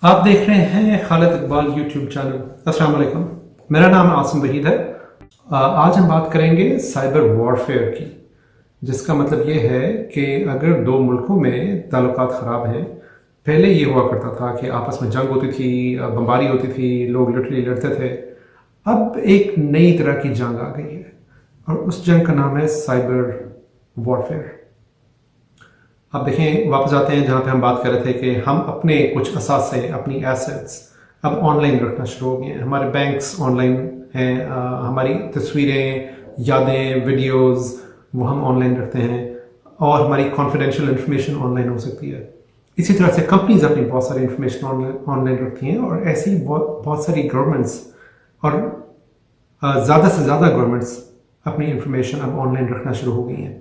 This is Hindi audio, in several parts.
आप देख रहे हैं खालिद इकबाल यूट्यूब चैनल। अस्सलाम वालेकुम, मेरा नाम आसिम वहीद है। आज हम बात करेंगे साइबर वॉरफेयर की, जिसका मतलब ये है कि अगर दो मुल्कों में ताल्लुकात ख़राब हैं, पहले ये हुआ करता था कि आपस में जंग होती थी, बमबारी होती थी, लोग लिटरली लड़ते थे। अब एक नई तरह की जंग आ गई है और उस जंग का नाम है साइबर वॉरफेयर। अब देखें, वापस आते हैं जहाँ पे हम बात कर रहे थे कि हम अपने कुछ असासे, अपनी एसेट्स अब ऑनलाइन रखना शुरू हो गए हैं। हमारे बैंक्स ऑनलाइन हैं, हमारी तस्वीरें, यादें, वीडियोस वो हम ऑनलाइन रखते हैं और हमारी कॉन्फिडेंशियल इंफॉर्मेशन ऑनलाइन हो सकती है। इसी तरह से कंपनीज अपनी बहुत सारी इंफॉर्मेशन ऑनलाइन रखती हैं और ऐसी बहुत सारी गवर्नमेंट्स और ज़्यादा से ज़्यादा गवर्नमेंट्स अपनी इंफॉर्मेशन अब ऑनलाइन रखना शुरू हो गई हैं।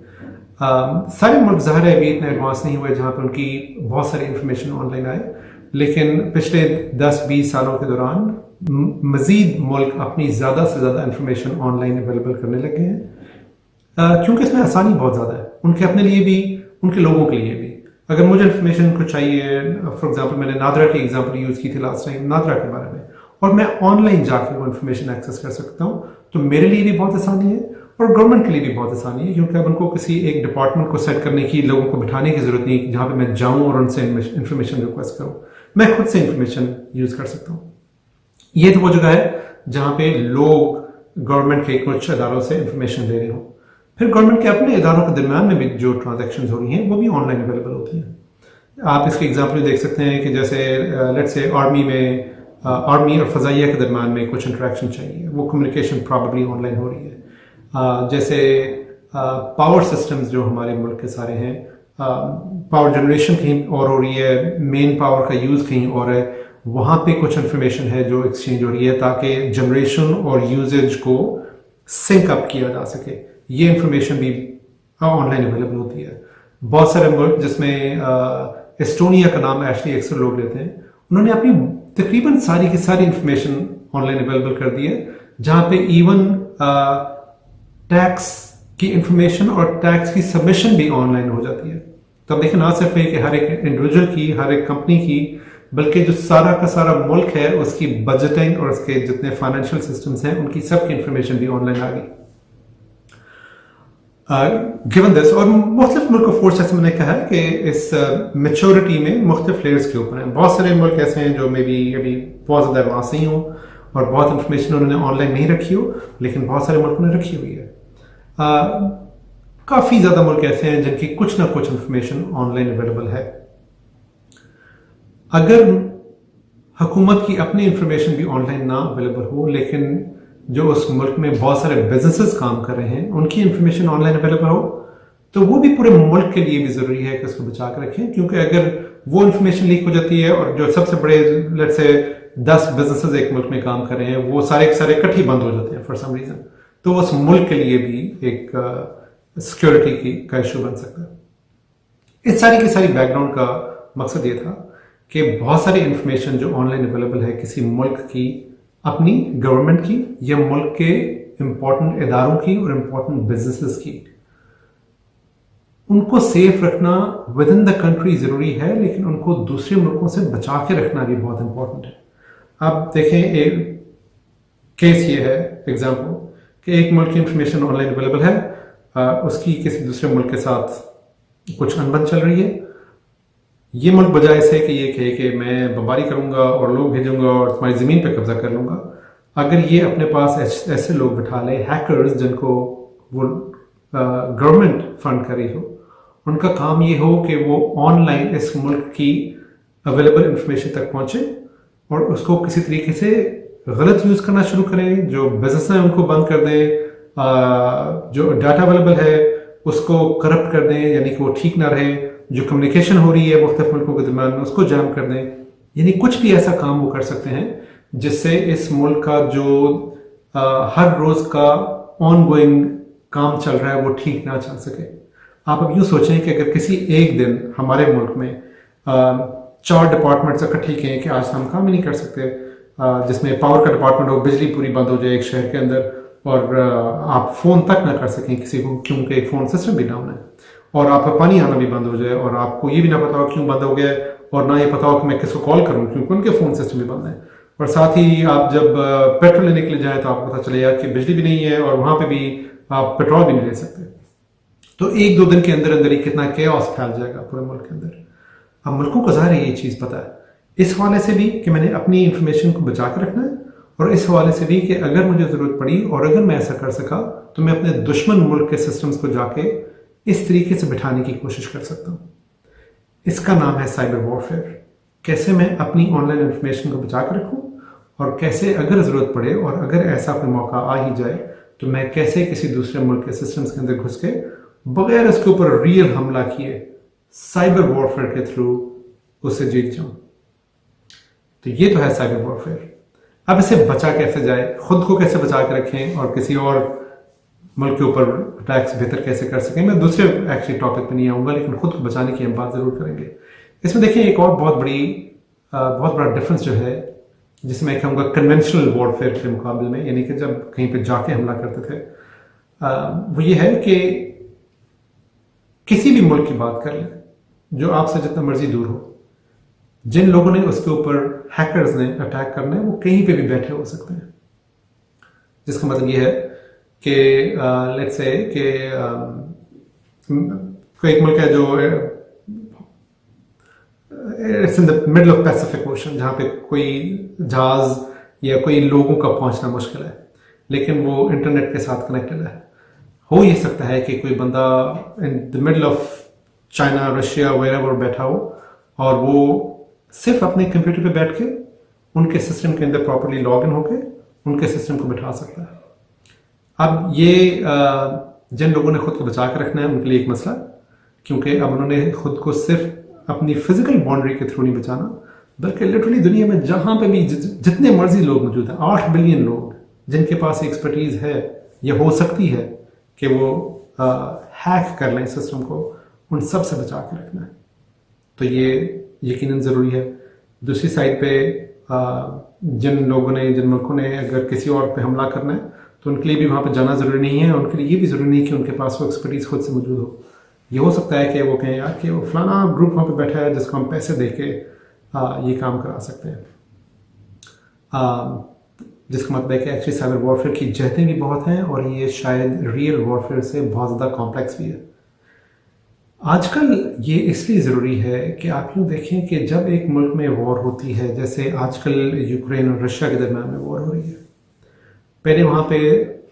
सारे मुल्क ज़ाहिर है अभी इतने एडवांस नहीं हुए जहाँ पर उनकी बहुत सारी इंफॉर्मेशन ऑनलाइन आए, लेकिन पिछले 10-20 सालों के दौरान मज़ीद मुल्क अपनी ज़्यादा से ज़्यादा इंफॉर्मेशन ऑनलाइन अवेलेबल करने लगे हैं, क्योंकि इसमें आसानी बहुत ज़्यादा है, उनके अपने लिए भी, उनके लोगों के लिए भी। अगर मुझे इंफॉर्मेशन को चाहिए, फॉर एग्जांपल मैंने नादरा की एग्जांपल यूज़ की थी लास्ट टाइम, नादरा के बारे में, और मैं ऑनलाइन जाकर वो इंफॉर्मेशन एक्सेस कर सकता हूँ, तो मेरे लिए भी बहुत आसानी है और गवर्नमेंट के लिए भी बहुत आसानी है, क्योंकि अब उनको किसी एक डिपार्टमेंट को सेट करने की, लोगों को बिठाने की जरूरत नहीं जहाँ पे मैं जाऊँ और उनसे इंफॉर्मेशन रिक्वेस्ट करूँ। मैं खुद से इंफॉर्मेशन यूज़ कर सकता हूँ। ये तो वो जगह है जहाँ पे लोग गवर्नमेंट के कुछ इदारों से इंफॉर्मेशन ले रहे हों। फिर गवर्नमेंट के अपने इदारों के दरम्यान में भी जो ट्रांजेक्शन हो रही हैं वो भी ऑनलाइन अवेलेबल होती हैं। आप इसके एग्जाम्पल देख सकते हैं कि जैसे लेट्स से आर्मी और फजाइया के दरम्यान में कुछ इंटरेक्शन चाहिए, वो कम्युनिकेशन प्रॉबली ऑनलाइन हो रही है। जैसे पावर सिस्टम्स जो हमारे मुल्क के सारे हैं, पावर जनरेशन कहीं और हो रही है, मेन पावर का यूज़ कहीं और है, वहाँ पे कुछ इंफॉर्मेशन है जो एक्सचेंज हो रही है ताकि जनरेशन और यूजेज को सिंक अप किया जा सके। ये इंफॉर्मेशन भी ऑनलाइन अवेलेबल होती है। बहुत सारे मुल्क, जिसमें एस्टोनिया का नाम एक्चुअली अक्सर लोग लेते हैं, उन्होंने अपनी तकरीबन सारी की सारी इंफॉर्मेशन ऑनलाइन अवेलेबल कर दी है, जहाँ पे इवन टैक्स की इंफॉर्मेशन और टैक्स की सबमिशन भी ऑनलाइन हो जाती है। तो अब देखिए, ना सिर्फ है कि हर एक इंडिविजुअल की, हर एक कंपनी की, बल्कि जो सारा का सारा मुल्क है उसकी बजटिंग और उसके जितने फाइनेंशियल सिस्टम्स हैं उनकी सबकी इंफॉर्मेशन भी ऑनलाइन आ गई। गिवन दिस, और मुख्तलिफ मुल्क ऑफ कोर्स, जैसे मैंने कहा कि इस मेच्योरिटी में मुख्तलिफ लेयर्स के ऊपर हैं। बहुत सारे मुल्क ऐसे हैं जो मे बी अभी बहुत ज़्यादा एडवांस नहीं हो और बहुत इंफॉर्मेशन उन्होंने ऑनलाइन नहीं रखी हो, लेकिन बहुत सारे मुल्कों ने रखी हुई है। काफ़ी ज़्यादा मुल्क ऐसे हैं जिनकी कुछ ना कुछ इंफॉर्मेशन ऑनलाइन अवेलेबल है। अगर हुकूमत की अपनी इंफॉर्मेशन भी ऑनलाइन ना अवेलेबल हो, लेकिन जो उस मुल्क में बहुत सारे बिजनेसेस काम कर रहे हैं उनकी इंफॉर्मेशन ऑनलाइन अवेलेबल हो, तो वो भी पूरे मुल्क के लिए भी ज़रूरी है कि उसको बचा कर रखें, क्योंकि अगर वो इंफॉर्मेशन लीक हो जाती है और जो सबसे बड़े लेट्स से 10 बिजनेसेस एक मुल्क में काम कर रहे हैं, वो सारे के सारे इकट्ठे बंद हो जाते हैं फॉर सम रीज़न, तो उस मुल्क के लिए भी एक सिक्योरिटी का इशू बन सकता है। इस सारी की सारी बैकग्राउंड का मकसद ये था कि बहुत सारी इंफॉर्मेशन जो ऑनलाइन अवेलेबल है किसी मुल्क की, अपनी गवर्नमेंट की या मुल्क के इंपॉर्टेंट इदारों की और इंपॉर्टेंट बिजनेसेस की, उनको सेफ रखना विद इन द कंट्री ज़रूरी है, लेकिन उनको दूसरे मुल्कों से बचा के रखना भी बहुत इंपॉर्टेंट है। अब देखें, एक केस ये है एग्जाम्पल कि एक मुल्क की इंफॉर्मेशन ऑनलाइन अवेलेबल है, उसकी किसी दूसरे मुल्क के साथ कुछ अनबन चल रही है। ये मुल्क बजाय से कि ये कहे कि मैं बमबारी करूंगा और लोग भेजूंगा और तुम्हारी ज़मीन पे कब्जा कर लूंगा, अगर ये अपने पास ऐसे लोग बिठा ले, हैकर्स, जिनको वो गवर्नमेंट फंड कर रही हो, उनका काम ये हो कि वो ऑनलाइन इस मुल्क की अवेलेबल इंफॉर्मेशन तक पहुंचे और उसको किसी तरीके से गलत यूज़ करना शुरू करें, जो बिजनेस है उनको बंद कर दें, जो डाटा अवेलेबल है उसको करप्ट कर दें, यानी कि वो ठीक ना रहे, जो कम्युनिकेशन हो रही है मुख्तलिफ मुल्कों के दरम्यान में उसको जैम कर दें। यानी कुछ भी ऐसा काम वो कर सकते हैं जिससे इस मुल्क का जो हर रोज़ का ऑन गोइंग काम चल रहा है वो ठीक ना चल सके। आप अब यूँ सोचें कि अगर किसी एक दिन हमारे मुल्क में 4 डिपार्टमेंट्स इकट्ठे कहें कि आज हम काम ही नहीं कर सकते, जिसमें पावर का डिपार्टमेंट हो, बिजली पूरी बंद हो जाए एक शहर के अंदर और आप फ़ोन तक ना कर सकें किसी को, क्योंकि फ़ोन सिस्टम भी डाउन है, और आपका पानी आना भी बंद हो जाए और आपको ये भी ना पता हो क्यों बंद हो गया है, और ना ये पता हो कि मैं किसको कॉल करूं क्योंकि उनके फ़ोन सिस्टम भी बंद है। और साथ ही आप जब पेट्रोल लेने के लिए जाएं तो आपको पता चलेगा कि बिजली भी नहीं है और वहाँ पे भी आप पेट्रोल भी नहीं ले सकते। तो एक दो दिन के अंदर अंदर ही कितना केओस फैल जाएगा पूरे मुल्क के अंदर। अब मुल्कों को ज़ाहिर है ये चीज़ पता है, इस हवाले से भी कि मैंने अपनी इंफॉर्मेशन को बचा कर रखना है, और इस हवाले से भी कि अगर मुझे ज़रूरत पड़ी और अगर मैं ऐसा कर सका तो मैं अपने दुश्मन मुल्क के सिस्टम्स को जाके इस तरीके से बिठाने की कोशिश कर सकता हूँ। इसका नाम है साइबर वॉरफेयर। कैसे मैं अपनी ऑनलाइन इंफॉर्मेशन को बचा कर रखूँ, और कैसे अगर ज़रूरत पड़े और अगर ऐसा कोई मौका आ ही जाए तो मैं कैसे किसी दूसरे मुल्क के सिस्टम्स के अंदर घुस के बगैर उसके ऊपर रियल हमला किए साइबर वॉरफेयर के थ्रू उसे जीत जाऊं। तो ये तो है साइबर वॉरफेयर। अब इसे बचा कैसे जाए, खुद को कैसे बचा के रखें और किसी और मुल्क के ऊपर अटैक्स बेहतर कैसे कर सकें, मैं दूसरे एक्चुअली टॉपिक पे नहीं आऊँगा, लेकिन खुद को बचाने की हम बात ज़रूर करेंगे। इसमें देखिए एक और बहुत बड़ा डिफरेंस जो है, जिसे मैं कहूँगा कन्वेंशनल वॉरफेयर के मुकाबले में, यानी कि जब कहीं पे जाके हमला करते थे, वो ये है कि किसी भी मुल्क की बात कर लें जो आपसे जितना मर्जी दूर हो, जिन लोगों ने उसके ऊपर हैकर्स ने अटैक करना है वो कहीं पे भी बैठे हो सकते हैं। जिसका मतलब ये है कि लेट्स से कि कोई एक मुल्क है जो it's in the middle of Pacific ocean, जहाँ पे कोई जहाज या कोई लोगों का पहुंचना मुश्किल है, लेकिन वो इंटरनेट के साथ कनेक्टेड है। हो ये सकता है कि कोई बंदा in the middle of China, Russia, wherever बैठा हो और वो सिर्फ अपने कंप्यूटर पे बैठ के उनके सिस्टम के अंदर प्रॉपर्ली लॉग इन होके उनके सिस्टम को बिठा सकता है। अब ये जिन लोगों ने खुद को बचा कर रखना है उनके लिए एक मसला, क्योंकि अब उन्होंने खुद को सिर्फ अपनी फिजिकल बाउंड्री के थ्रू नहीं बचाना, बल्कि लिटरली दुनिया में जहां पे भी जितने मर्जी लोग मौजूद हैं, 8 बिलियन लोग जिनके पास एक्सपर्टीज है या हो सकती है कि वो हैक कर लें सिस्टम को, उन सब से बचा के रखना है। तो ये यकीनन ज़रूरी है। दूसरी साइड पे जिन लोगों ने, जिन मुल्कों ने अगर किसी और पे हमला करना है तो उनके लिए भी वहाँ पे जाना ज़रूरी नहीं है, उनके लिए ये भी ज़रूरी नहीं कि उनके पास वो एक्सपर्टीज़ खुद से मौजूद हो। ये हो सकता है कि वो कहें यार कि वो फलाना ग्रुप वहाँ पे बैठा है जिसको हम पैसे दे के ये काम करा सकते हैं। जिसका मतलब है कि एक्चुअली साइबर वॉरफेयर की जहतें भी बहुत हैं और ये शायद रियल वॉरफेयर से बहुत ज़्यादा कॉम्प्लेक्स भी है। आजकल ये इसलिए ज़रूरी है कि आप यूँ देखें कि जब एक मुल्क में वॉर होती है, जैसे आजकल यूक्रेन और रशिया के दरम्यान में वॉर हो रही है, पहले वहाँ पे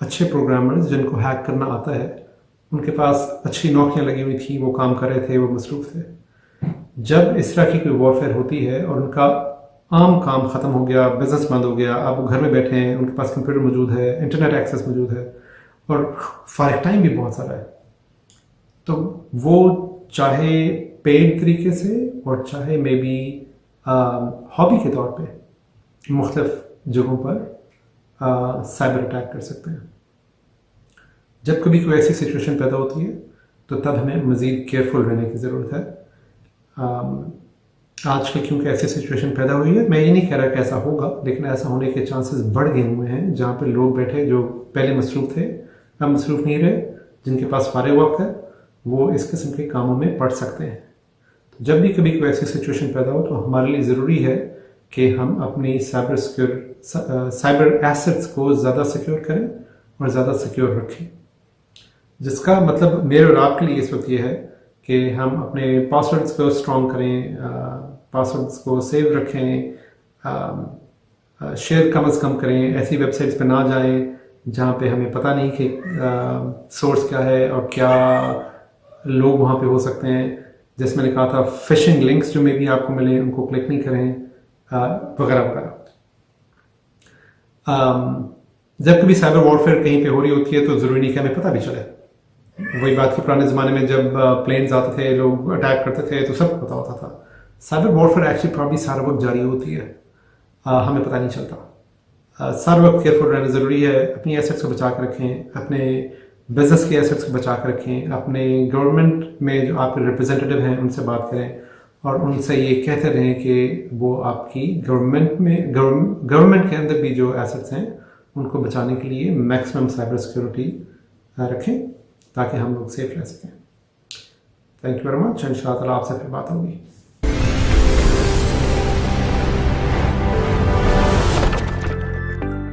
अच्छे प्रोग्रामर्स जिनको हैक करना आता है, उनके पास अच्छी नौकरियाँ लगी हुई थी, वो काम कर रहे थे, वो मसरूफ़ थे। जब इस तरह की कोई वॉरफेयर होती है और उनका आम काम ख़त्म हो गया, बिजनेस बंद हो गया, अब वो घर में बैठे हैं, उनके पास कंप्यूटर मौजूद है, इंटरनेट एक्सेस मौजूद है और फारिग टाइम भी बहुत सारा है, तो वो चाहे पेड तरीके से और चाहे मे बी हॉबी के तौर पे मुख्तलिफ जगहों पर साइबर अटैक कर सकते हैं। जब कभी कोई ऐसी सिचुएशन पैदा होती है तो तब हमें मज़ीद केयरफुल रहने की ज़रूरत है। आजकल क्योंकि ऐसी सिचुएशन पैदा हुई है, मैं ये नहीं कह रहा कि ऐसा होगा, लेकिन ऐसा होने के चांसेस बढ़ गए हुए हैं, जहाँ पे लोग बैठे जो पहले मसरूफ़ थे अब मसरूफ़ नहीं रहे, जिनके पास फारिग वक्त है वो इस किस्म के कामों में पड़ सकते हैं। तो जब भी कभी कोई ऐसी सिचुएशन पैदा हो तो हमारे लिए ज़रूरी है कि हम अपनी साइबर एसेट्स को ज़्यादा सिक्योर करें और ज़्यादा सिक्योर रखें। जिसका मतलब मेरे और आपके लिए इस वक्त ये है कि हम अपने पासवर्ड्स को स्ट्रॉन्ग करें, पासवर्ड्स को सेव रखें, शेयर कम से कम करें, ऐसी वेबसाइट्स पे ना जाएं जहाँ पे हमें पता नहीं कि सोर्स क्या है और क्या लोग वहाँ पे हो सकते हैं। जैसे मैंने कहा था, फिशिंग लिंक्स जो में भी आपको मिले उनको क्लिक नहीं करें, वगैरह वगैरह। जब कभी साइबर वॉरफेयर कहीं पे हो रही होती है तो ज़रूरी नहीं कि हमें पता भी चले। वही बात कि पुराने ज़माने में जब प्लेन्स आते थे, लोग अटैक करते थे, तो सबको पता होता था। साइबर वॉरफेयर एक्चुअली प्रॉब्ली सारा वक्त जारी होती है, हमें पता नहीं चलता। सारा वक्त केयरफुल रहना ज़रूरी है। अपनी एसेट्स को बचा के रखें, अपने बिजनेस के एसेट्स को बचा के रखें, अपने गवर्नमेंट में जो आपके रिप्रेजेंटेटिव हैं उनसे बात करें और उनसे ये कहते रहें कि वो आपकी गवर्नमेंट के अंदर भी जो एसेट्स हैं उनको बचाने के लिए मैक्सिमम साइबर सिक्योरिटी रखें ताकि हम लोग सेफ रह सकें। Thank you very much. इंशाअल्लाह आपसे फिर बात होगी।